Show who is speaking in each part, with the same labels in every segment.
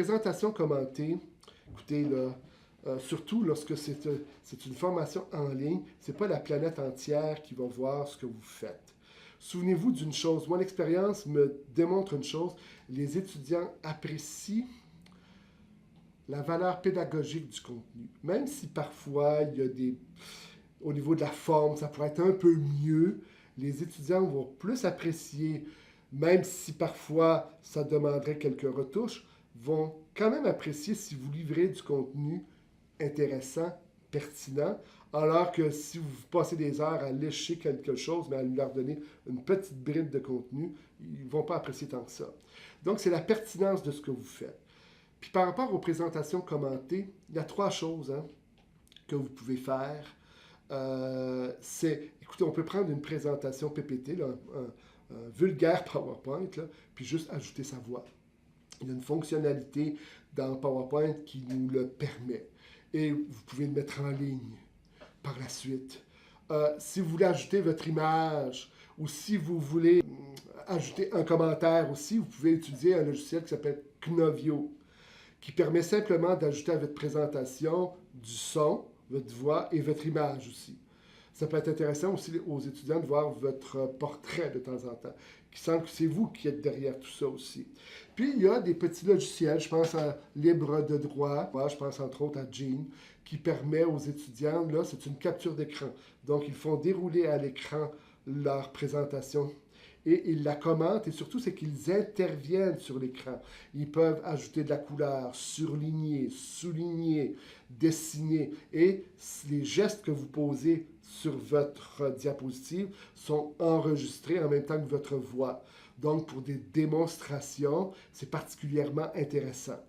Speaker 1: présentation commentée, écoutez, là, surtout lorsque c'est une formation en ligne, ce n'est pas la planète entière qui va voir ce que vous faites. Souvenez-vous d'une chose, mon expérience me démontre une chose, les étudiants apprécient la valeur pédagogique du contenu. Même si parfois, il y a au niveau de la forme, ça pourrait être un peu mieux, les étudiants vont plus apprécier, même si parfois ça demanderait quelques retouches, vont quand même apprécier si vous livrez du contenu intéressant, pertinent, alors que si vous passez des heures à lécher quelque chose, mais à leur donner une petite bride de contenu, ils ne vont pas apprécier tant que ça. Donc, c'est la pertinence de ce que vous faites. Puis par rapport aux présentations commentées, il y a 3 choses que vous pouvez faire. Écoutez, on peut prendre une présentation PPT, là, un vulgaire PowerPoint, là, puis juste ajouter sa voix. Il y a une fonctionnalité dans PowerPoint qui nous le permet. Et vous pouvez le mettre en ligne par la suite. Si vous voulez ajouter votre image ou si vous voulez ajouter un commentaire aussi, vous pouvez utiliser un logiciel qui s'appelle Knovio, qui permet simplement d'ajouter à votre présentation du son, votre voix et votre image aussi. Ça peut être intéressant aussi aux étudiants de voir votre portrait de temps en temps, qui semble que c'est vous qui êtes derrière tout ça aussi. Puis, il y a des petits logiciels, je pense à Libre de droit, je pense entre autres à Gene, qui permet aux étudiants, là, c'est une capture d'écran. Donc, ils font dérouler à l'écran leur présentation et ils la commentent, et surtout, c'est qu'ils interviennent sur l'écran. Ils peuvent ajouter de la couleur, surligner, souligner, dessiner, et les gestes que vous posez sur votre diapositive sont enregistrés en même temps que votre voix. Donc, pour des démonstrations, c'est particulièrement intéressant.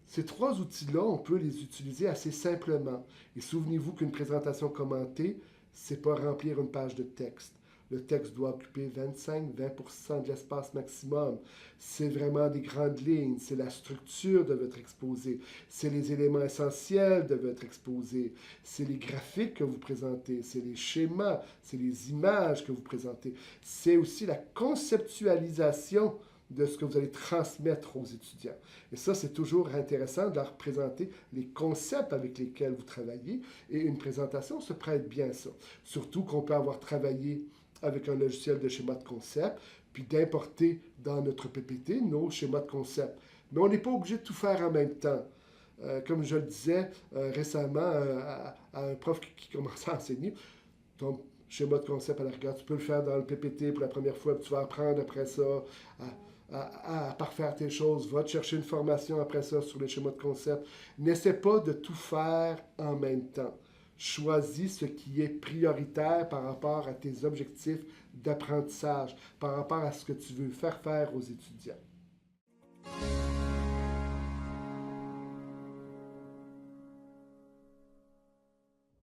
Speaker 1: Ces 3 outils-là, on peut les utiliser assez simplement. Et souvenez-vous qu'une présentation commentée, c'est pas remplir une page de texte. Le texte doit occuper 25-20% de l'espace maximum. C'est vraiment des grandes lignes, c'est la structure de votre exposé, c'est les éléments essentiels de votre exposé, c'est les graphiques que vous présentez, c'est les schémas, c'est les images que vous présentez. C'est aussi la conceptualisation de ce que vous allez transmettre aux étudiants. Et ça, c'est toujours intéressant de leur présenter les concepts avec lesquels vous travaillez. Et une présentation se prête bien à ça. Surtout qu'on peut avoir travaillé avec un logiciel de schéma de concept, puis d'importer dans notre PPT nos schémas de concept. Mais on n'est pas obligé de tout faire en même temps. Comme je le disais récemment à un prof qui commençait à enseigner, ton schéma de concept à la rigueur, tu peux le faire dans le PPT pour la première fois, puis tu vas apprendre après ça à parfaire tes choses, va te chercher une formation après ça sur les schémas de concept. N'essaie pas de tout faire en même temps. Choisis ce qui est prioritaire par rapport à tes objectifs d'apprentissage, par rapport à ce que tu veux faire aux étudiants.